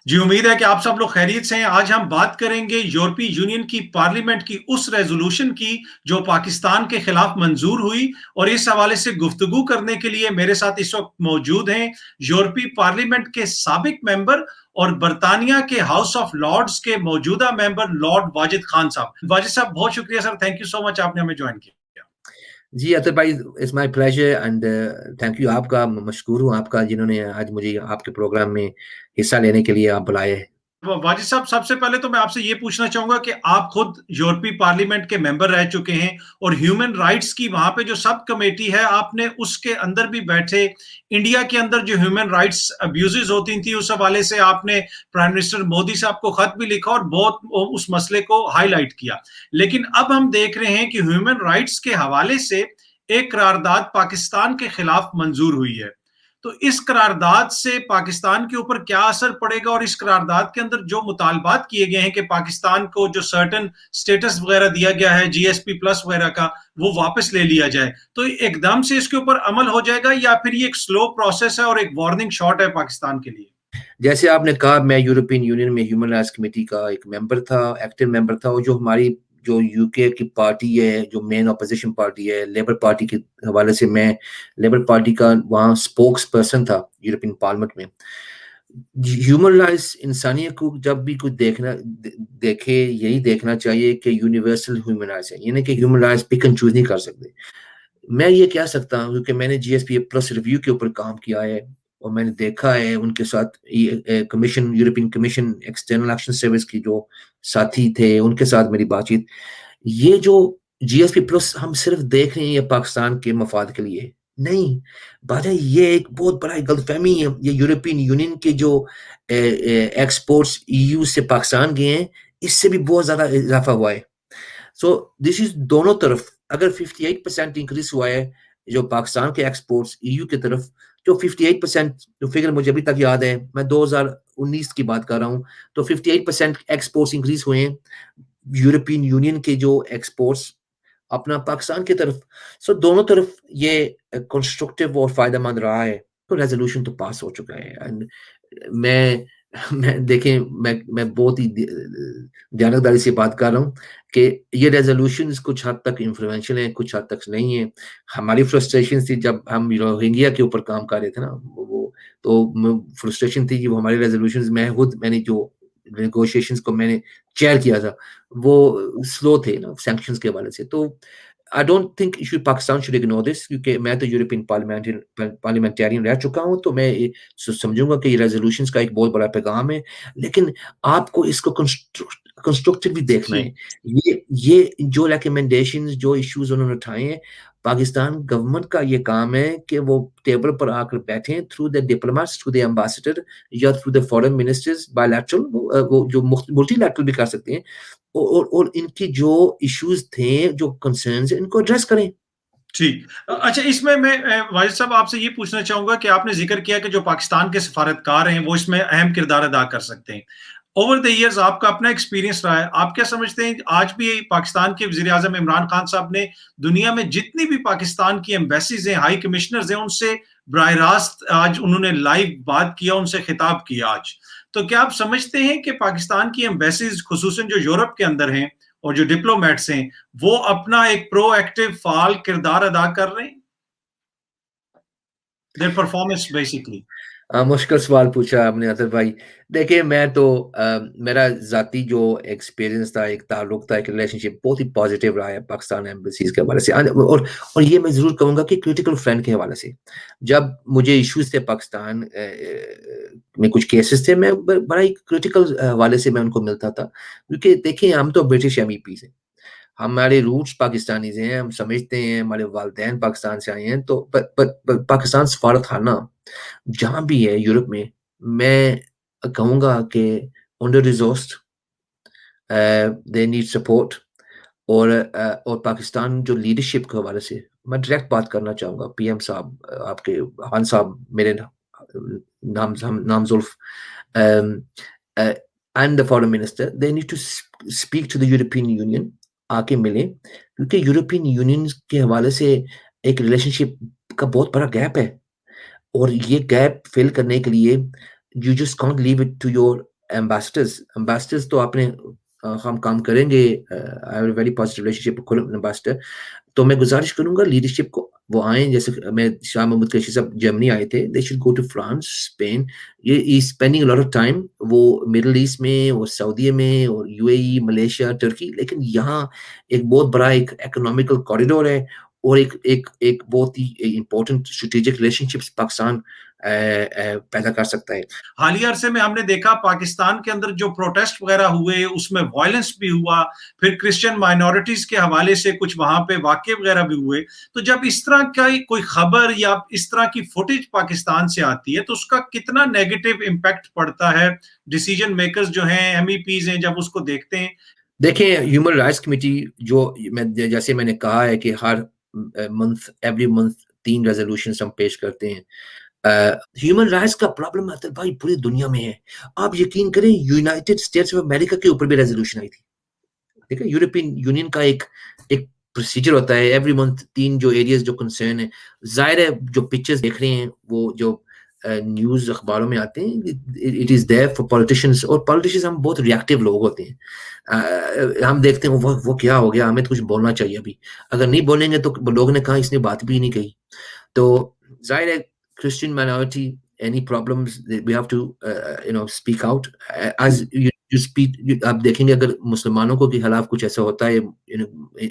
जी, उम्मीद है कि आप सब लोग खैरियत से हैं। आज हम बात करेंगे यूरोपीय यूनियन की पार्लियामेंट की उस रेज़ोल्यूशन की जो पाकिस्तान के खिलाफ मंज़ूर हुई और इस हवाले से गुफ्तगू करने के लिए मेरे साथ इस वक़्त मौजूद हैं यूरोपीय पार्लियामेंट के साबिक मेंबर और बर्तानिया के हाउस ऑफ लॉर्ड्स के मौजूदा मेंबर लॉर्ड वाजिद खान साहब। वाजिद साहब बहुत शुक्रिया sir, thank you so much आपने हमें जॉइन किया। जी अतर भाई, it's my pleasure and thank you. आपका मशकूर हूँ आपका, जिन्होंने आज मुझे आपके प्रोग्राम में हिस्सा लेने के लिए आप बुलाए हैं। वाजिद साहब सबसे पहले तो मैं आपसे ये पूछना चाहूंगा कि आप खुद यूरोपीय पार्लियामेंट के मेंबर रह चुके हैं और ह्यूमन राइट्स की वहां पे जो सब कमेटी है आपने उसके अंदर भी बैठे। इंडिया के अंदर जो ह्यूमन राइट्स अब्यूजेस होती थी उस हवाले से आपने प्राइम मिनिस्टर मोदी साहब को खत भी लिखा और बहुत उस मसले को हाईलाइट किया। लेकिन अब हम देख रहे हैं कि ह्यूमन राइट्स के हवाले से एक करारदाद पाकिस्तान के खिलाफ मंजूर हुई है। तो इस करारदाद से पाकिस्तान के ऊपर क्या असर पड़ेगा और इस करारदाद के अंदर जो मुतालबात किए गए हैं कि पाकिस्तान को जो सर्टन स्टेटस वगैरह दिया गया है जीएसपी प्लस वगैरह का वो वापस ले लिया जाए, तो एकदम से इसके ऊपर अमल हो जाएगा या फिर ये एक स्लो प्रोसेस है और एक वार्निंग शॉट है पाकिस्तान के लिए? जैसे आपने कहा, मैं यूरोपियन यूनियन में ह्यूमन राइट्स कमेटी का एक मेंबर था, एक्टिव मेंबर था। और जो हमारी जो यूके की पार्टी है, जो मेन अपोजिशन पार्टी है, लेबर पार्टी के हवाले से मैं लेबर पार्टी का वहाँ स्पोक्स पर्सन था यूरोपियन पार्लियामेंट में। ह्यूमन राइट्स इंसानियत को जब भी कुछ देखे, यही देखना चाहिए कि यूनिवर्सल ह्यूमन राइट्स है, यानी कि human rights pick and choose नहीं कर सकते। मैं ये कह सकता हूँ क्योंकि मैंने जीएसपी प्लस रिव्यू के ऊपर काम किया है और मैंने देखा है उनके साथ commission, European commission external action service की जो साथी थे, उनके साथ मेरी बातचीत। ये जो जीएसपी प्लस हम सिर्फ देख रहे हैं ये पाकिस्तान के मफाद के लिए नहीं, बाजा ये एक बहुत बड़ा गलतफहमी है। ये यूरोपियन यूनियन के जो एक्सपोर्ट्स ईयू से पाकिस्तान गए हैं, इससे भी बहुत ज्यादा इजाफा हुआ है। सो दिस इज दोनों तरफ। अगर 58% इंक्रीज हुआ है जो पाकिस्तान के एक्सपोर्ट्स ईयू की तरफ, जो 58% जो फिगर मुझे अभी तक याद है, मैं 2019 की बात कर रहा हूँ, तो 58% एक्सपोर्ट्स इंक्रीज हुए हैं यूरोपियन यूनियन के जो एक्सपोर्ट्स अपना पाकिस्तान की तरफ। सो दोनों तरफ ये कंस्ट्रक्टिव और फायदेमंद रहा है। तो रेजोल्यूशन तो पास हो चुका है एंड मैं मैं देखें, मैं बहुत ही ध्यानदारी से बात कर रहा हूँ कि ये रेजोल्यूशन कुछ हद तक इन्फ्लुएंशियल है, कुछ हद तक नहीं है। हमारी फ्रस्ट्रेशन थी जब हम रोहिंग्या के ऊपर काम कर रहे थे ना, वो तो फ्रस्ट्रेशन थी कि वो हमारे रेजोल्यूशन मैंने जो नेगोशिएशंस को मैंने चेयर किया था वो स्लो थे ना सैंक्शंस के हवाले से। तो I don't think Pakistan should ignore this, क्योंकि मैं तो यूरोपियन पार्लियामेंटेरियन रह चुका हूँ, तो मैं समझूंगा कि ये रेजोल्यूशंस का एक बहुत बड़ा पैगाम है। लेकिन आपको इसको कंस्ट्रक्टिवली देखना जी। है। ये जो रिकमेंडेशंस, जो इश्यूज उन्होंने उठाए हैं, पाकिस्तान गवर्नमेंट का ये काम है कि वो टेबल पर आकर बैठे through the diplomats, through the ambassador या through the foreign ministers, bilateral, वो जो मल्टीलैटरल भी कर सकते हैं, और इनकी जो इश्यूज थे, जो कंसर्न्स हैं, इनको एड्रेस करें। ठीक। अच्छा, इसमें मैं वाजिद साहब आपसे ये पूछना चाहूँगा कि आपने ज़िक्र किया कि जो पाकिस्तान के सफारतकार हैं, वो इसमें अहम किरदार अदा कर सकते हैं। ओवर द इयर्स आपका अपना एक्सपीरियंस रहा है, आप क्या समझते हैं आज भी पाकिस्तान के वज़ीर-ए-आज़म इमरान खान साहब ने दुनिया में जितनी भी पाकिस्तान की एम्बेसीज़ हैं, हाई कमिश्नर्स हैं, उनसे बराह रास्त आज उन्होंने लाइव बात किया, उनसे खिताब किया आज। तो क्या आप समझते हैं कि पाकिस्तान की एम्बेसीज़ ख़ुसूसन जो यूरोप के अंदर हैं और जो डिप्लोमेट्स हैं, वो अपना एक प्रोएक्टिव फ़ाल किरदार अदा कर रहे हैं? Their performance basically. मुश्किल सवाल पूछा आपने अतर भाई। देखिए, मैं तो मेरा ज़ाती जो एक्सपीरियंस था, एक ताल्लुक था, एक रिलेशनशिप बहुत ही पॉजिटिव रहा है पाकिस्तान एम्बेसीज़ के हवाले से। और ये मैं ज़रूर कहूँगा कि क्रिटिकल फ्रेंड के हवाले से। जब मुझे इश्यूज़ थे पाकिस्तान में, कुछ केसेस थे, मैं बड़ा ही क्रिटिकल हवाले से मैं उनको मिलता था। क्योंकि देखिए, हम तो ब्रिटिश MEPs हैं, हमारे रूट्स पाकिस्तानीज़ हैं, हम समझते हैं, हमारे वालिदैन पाकिस्तान से आए हैं। तो पाकिस्तान सफारतखाना जहाँ भी है यूरोप में, मैं कहूँगा कि under resourced, they need support. और पाकिस्तान जो लीडरशिप के हवाले से मैं डायरेक्ट बात करना चाहूँगा। पीएम साहब, आपके खान साहब, मेरे नामज़ुल्फ़, and the foreign minister, they need to speak to the European Union, आके मिले, क्योंकि यूरोपियन यूनियन के हवाले से एक रिलेशनशिप का बहुत बड़ा गैप है। और ये गैप फिल करने के लिए you just can't leave it to your ambassadors तो आपने हम काम करेंगे, I have a very positive relationship with ambassador. तो मैं गुजारिश करूंगा लीडरशिप को वो आए, जैसे मैं शाह महमूद कुरैशी साहब जर्मनी आए थे, they should go to France, Spain, ये is spending a lot of time, वो मिडिल ईस्ट में और सऊदी में और यूएई, मलेशिया, टर्की, लेकिन यहाँ एक बहुत बड़ा एक इकोनॉमिकल कॉरिडोर है और एक बहुत ही इंपॉर्टेंट स्ट्रेटेजिक रिलेशनशिप्स पाकिस्तान पैदा कर सकता है। हालिया अरसे में हमने देखा पाकिस्तान के अंदर जो प्रोटेस्ट वगैरह हुए उसमें वायलेंस भी हुआ, फिर क्रिश्चियन माइनॉरिटीज के हवाले से कुछ वहां पे वाकये वगैरह भी हुए। तो जब इस तरह का कोई खबर या इस तरह की फुटेज पाकिस्तान से आती है तो उसका कितना नेगेटिव इम्पैक्ट पड़ता है डिसीजन मेकर्स जो हैं, एमईपीज हैं, जब उसको देखते हैं? देखें, ह्यूमन राइट्स कमेटी जो जैसे मैंने कहा है कि हर मंथ, एवरी मंथ 3 रेजोल्यूशंस हम पेश करते हैं। ह्यूमन राइट्स का प्रॉब्लम आता है भाई पूरी दुनिया में है। आप यकीन करें यूनाइटेड स्टेट्स ऑफ अमेरिका के ऊपर भी रेजोल्यूशन आई थी। ठीक है, यूरोपियन यूनियन का एक प्रोसीजर होता है, एवरी मंथ 3 जो एरियाज जो कंसर्न है, जाहिर है जो पिक्चर्स देख रहे हैं वो जो न्यूज अखबारों में आते हैं, it is there for politicians, और पॉलिटिशियंस हम बहुत रिएक्टिव लोग होते हैं। हम देखते हैं वो क्या हो गया, हमें तो कुछ बोलना चाहिए अभी, अगर नहीं बोलेंगे तो लोगों ने कहा इसने बात भी नहीं कही। तो जाहिर है Christian minority, any problems, we have to speak out as you speak। आप देखेंगे अगर मुसलमानों को के खिलाफ कुछ ऐसा होता है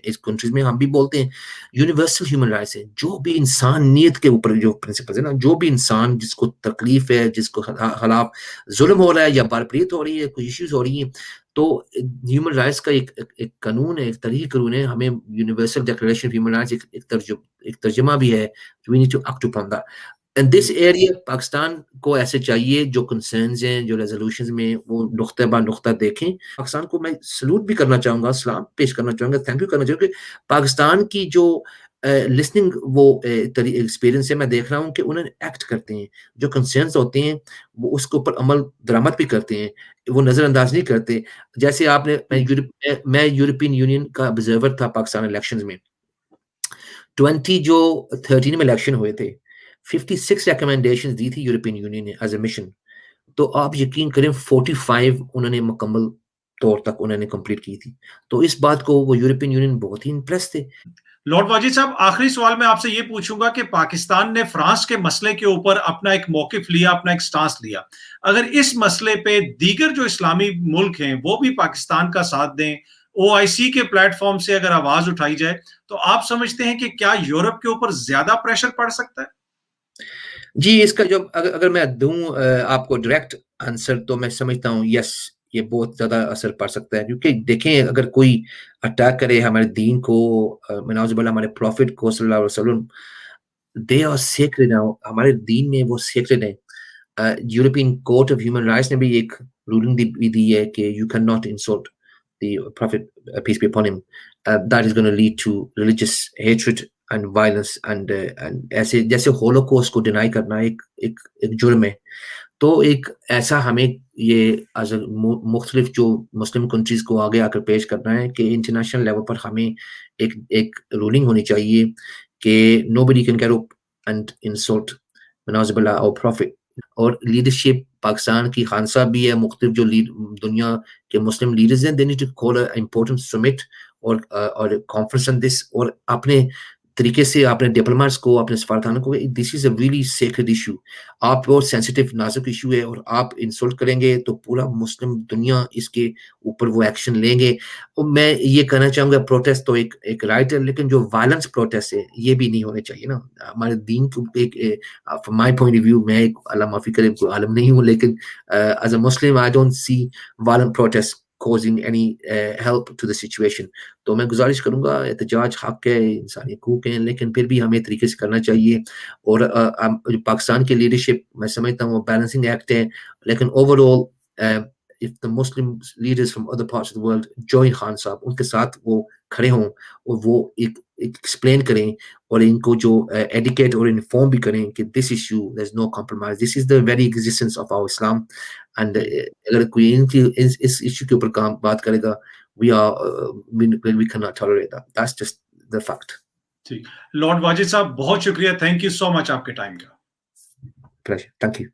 इस कंट्रीज में, हम भी बोलते हैं यूनिवर्सल ह्यूमन राइट्स है, जो भी इंसानियत के ऊपर जो प्रिंसिपल्स है ना, जो भी इंसान जिसको तकलीफ है, जिसको खिलाफ जुल्म हो रहा है या बारपरीत हो रही है, कोई इश्यूज हो रही है, तो ह्यूमन राइट्स का एक कानून है, एक तरीके कानून है, हमें universal declaration of human rights एक तर्जुमा भी है, we need to act upon that. In this area Pakistan को ऐसे चाहिए जो कंसर्न्स हैं, जो रेजोल्यूशंस में वो नुक्ता बा नुक्ता देखें। पाकिस्तान को मैं सलूट भी करना चाहूँगा, सलाम पेश करना चाहूँगा, थैंक यू करना चाहूँगा कि पाकिस्तान की जो लिसनिंग वो एक्सपीरियंस है, मैं देख रहा हूँ कि उन्होंने एक्ट करते हैं, जो कंसर्न्स होते हैं वो उसके ऊपर अमल दरामद भी करते हैं, वो नज़रअंदाज नहीं करते। जैसे आपने मैं यूरोपियन यूनियन का ऑब्जर्वर था पाकिस्तान इलेक्शंस में, 2013 में इलेक्शन हुए थे, 56 रिकमेंडेशंस दी थी यूरोपियन यूनियन ने एज ए मिशन, तो आप यकीन करें 45 उन्होंने मुकम्मल तौर तक उन्होंने कंप्लीट की थी। तो इस बात को वो यूरोपियन यूनियन बहुत ही इंप्रेस थे। लॉर्ड वाजिद साहब, आखिरी सवाल मैं आपसे ये पूछूंगा कि पाकिस्तान ने फ्रांस के मसले के ऊपर अपना एक मौकिफ लिया, अपना एक स्टांस लिया, अगर इस मसले पे दीगर जो इस्लामी मुल्क हैं वो भी पाकिस्तान का साथ दें, ओआईसी के प्लेटफॉर्म से अगर आवाज उठाई जाए, तो आप समझते हैं कि क्या यूरोप के ऊपर ज्यादा प्रेशर पड़ सकता है? जी, इसका जो अगर मैं दूं आपको डायरेक्ट आंसर, तो मैं समझता हूँ यस, ये बहुत ज़्यादा असर पड़ सकता है, क्योंकि देखें अगर कोई अटैक करे हमारे दीन को, नाउज़ुबिल्लाह हमारे प्रॉफिट को सल्लल्लाहु अलैहि वसल्लम, दे आर सेक्रेड नाउ, हमारे दीन में वो सेक्रेड है। European court of human rights ने भी एक रूलिंग दी है कि you can not insult the prophet, peace be upon him, that is going to lead to religious hatred and violence, and ऐसे जैसे होलोकॉस्ट को डिनाई करना एक जुर्म है, तो एक ऐसा हमें ये एज मुख्तलिफ जो मुस्लिम कंट्रीज को आगे आकर पेश करना है कि इंटरनेशनल लेवल पर हमें एक रूलिंग होनी चाहिए कि nobody can get up and insult नाउज़ुबिल्लाह our prophet। और लीडरशिप पाकिस्तान की खानसा भी है, मुख्तलिफ जो दुनिया के मुस्लिम लीडर्स हैं, they need to call a important summit और कॉन्फ्रेंस ऑन दिस, और अपने तरीके से अपने डिप्लोमेट्स को, अपने सफारतखानों को, this is a really sacred issue, आप बहुत सेंसिटिव नाजुक इशू है, और आप इंसल्ट करेंगे तो पूरा मुस्लिम दुनिया इसके ऊपर वो एक्शन लेंगे। और मैं ये कहना चाहूँगा प्रोटेस्ट तो एक राइट है, लेकिन जो वायलेंस प्रोटेस्ट है ये भी नहीं होने चाहिए ना। हमारे दीन को from my point of view, मैं एक अल्लाह माफी करे कोई आलम नहीं हूँ, लेकिन as a Muslim I don't see violent protest causing any help to the situation। तो मैं गुजारिश करूंगा, एहतजाज हक है, इंसानी हकूक हैं, लेकिन फिर भी हमें तरीके से करना चाहिए। और पाकिस्तान की लीडरशिप मैं समझता हूँ बैलेंसिंग एक्ट है, लेकिन overall if the Muslim leaders from other parts of the world join Khan साहब, उनके साथ वो खड़े हों और वो एक एक्सप्लेन करें और इनको जो एडुकेट और इन्फॉर्म भी करें कि this issue there is no compromise, this is the very existence of our Islam, and अगर कोई इस इशू के ऊपर काम बात करेगा, we can not tolerate that, that's just the fact. ठीक, लॉर्ड वाजिद साहब बहुत शुक्रिया, थैंक यू सो मच आपके टाइम का। Pleasure, thank you.